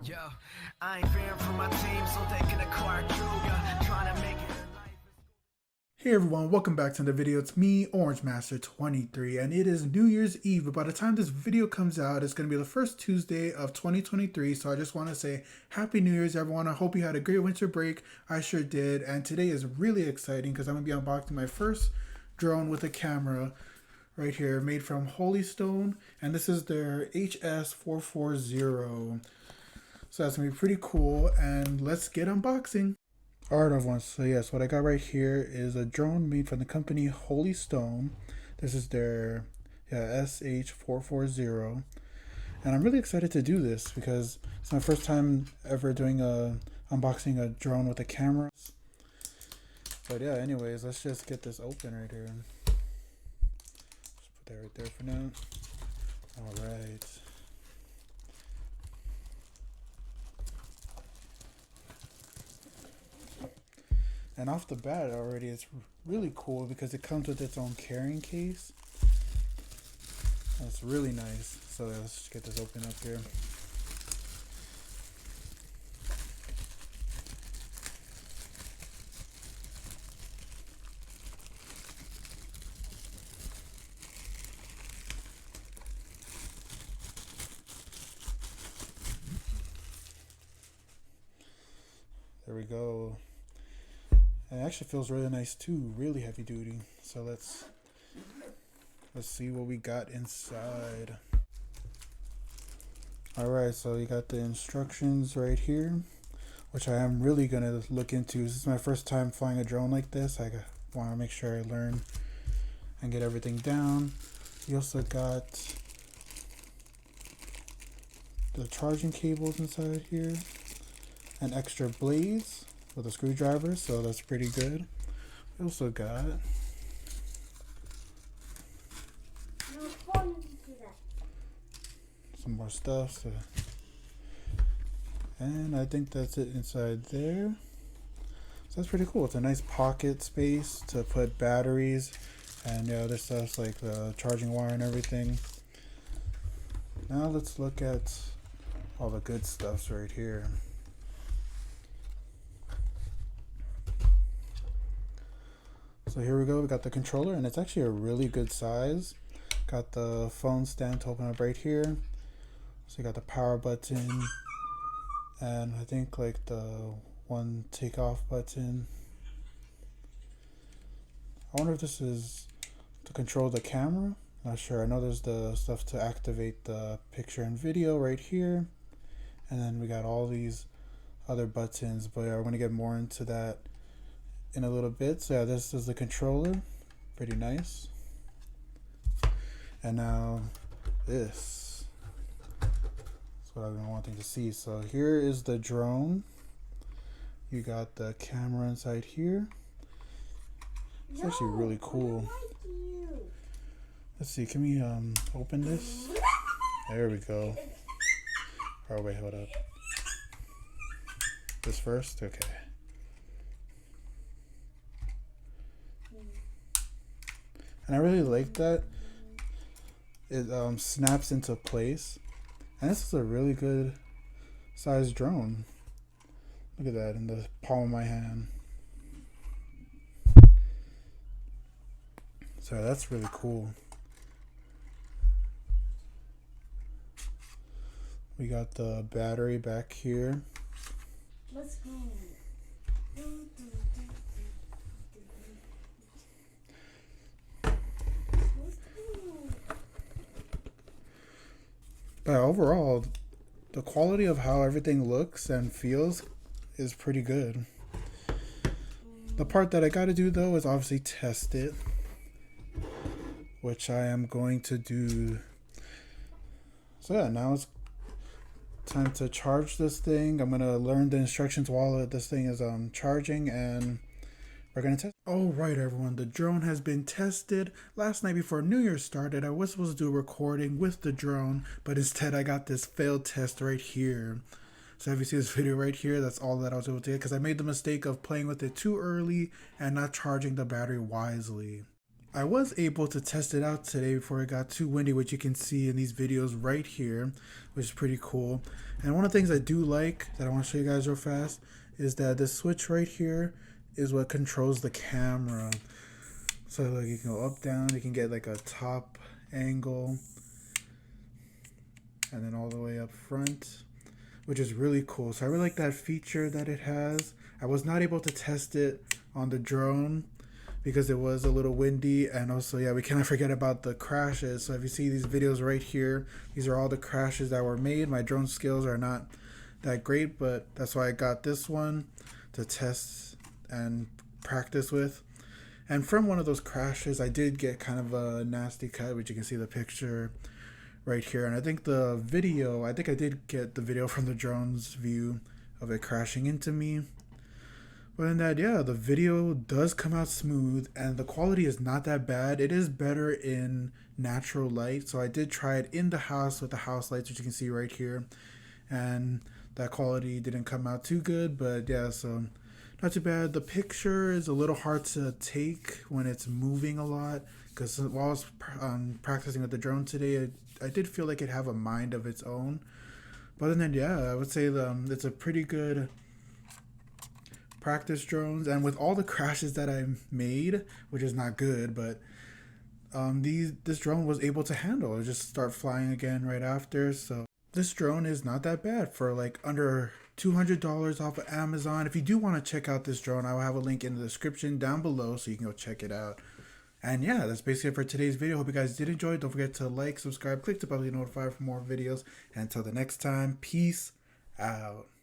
Yo, I ain't fearing for my team so they can acquire crew. Yeah, trying to make it. Hey everyone, welcome back to the video. It's me, Orange Master 23, and it is New Year's Eve. But by the time this video comes out, it's going to be the first Tuesday of 2023. So I just want to say Happy New Year's, everyone. I hope you had a great winter break. I sure did. And today is really exciting because I'm going to be unboxing my first drone with a camera right here, made from Holy Stone. And this is their HS440. So that's going to be pretty cool. And let's get unboxing. Alright everyone, so yes, what I got right here is a drone made from the company Holy Stone. This is their SH440, and I'm really excited to do this because it's my first time ever doing unboxing a drone with a camera. But yeah, anyways, let's just get this open right here. Just put that right there for now. Alright. And off the bat already, it's really cool because it comes with its own carrying case. That's really nice. So let's just get this open up here. There we go. And it actually feels really nice too, really heavy duty. So let's see what we got inside. Alright, so you got the instructions right here, which I am really gonna look into. This is my first time flying a drone like this. I want to make sure I learn and get everything down. You also got the charging cables inside here, and extra blades with a screwdriver, so that's pretty good. We also got some more stuff, and I think that's it inside there. So that's pretty cool. It's a nice pocket space to put batteries and other stuff like the charging wire and everything. Now let's look at all the good stuffs right here. So here we go, we got the controller, and it's actually a really good size. Got the phone stand to open up right here. So you got the power button, and I think like the one takeoff button. I wonder if this is to control the camera. Not sure. I know there's the stuff to activate the picture and video right here. And then we got all these other buttons, but yeah, we're gonna get more into that in a little bit. So yeah, this is the controller, pretty nice. And now this is what I've been wanting to see. So here is the drone. You got the camera inside here. It's actually really cool. Let's see, can we open this? There we go. Oh wait, hold up. This first? Okay. And I really like that it snaps into place, and this is a really good sized drone. Look at that in the palm of my hand. So that's really cool. We got the battery back here. Let's go. But overall, the quality of how everything looks and feels is pretty good. The part that I gotta do though is obviously test it, which I am going to do. So yeah, now it's time to charge this thing. I'm gonna learn the instructions while this thing is charging, and we're gonna test. All right, everyone, the drone has been tested. Last night before New Year started, I was supposed to do a recording with the drone, but instead I got this failed test right here. So if you see this video right here, that's all that I was able to get because I made the mistake of playing with it too early and not charging the battery wisely. I was able to test it out today before it got too windy, which you can see in these videos right here, which is pretty cool. And one of the things I do like that I want to show you guys real fast is that this switch right here is what controls the camera. So like you can go up, down, you can get like a top angle and then all the way up front, which is really cool. So I really like that feature that it has. I was not able to test it on the drone because it was a little windy, and also, yeah, we cannot forget about the crashes. So if you see these videos right here, these are all the crashes that were made. My drone skills are not that great, but that's why I got this one to test and practice with. And from one of those crashes, I did get kind of a nasty cut, which you can see the picture right here. And I think the video, I did get the video from the drone's view of it crashing into me. But in that, yeah, the video does come out smooth and the quality is not that bad. It is better in natural light. So I did try it in the house with the house lights, which you can see right here. And that quality didn't come out too good, but yeah, so not too bad. The picture is a little hard to take when it's moving a lot, because while I was practicing with the drone today, I did feel like it have a mind of its own. But other than that, yeah, I would say it's a pretty good practice drones. And with all the crashes that I made, which is not good, but this drone was able to handle it, just start flying again right after. So this drone is not that bad for like under $200 off of Amazon. If you do want to check out this drone, I will have a link in the description down below so you can go check it out. And yeah, that's basically it for today's video. Hope you guys did enjoy. Don't forget to like, subscribe, click the bell to be notified for more videos. And until the next time, peace out.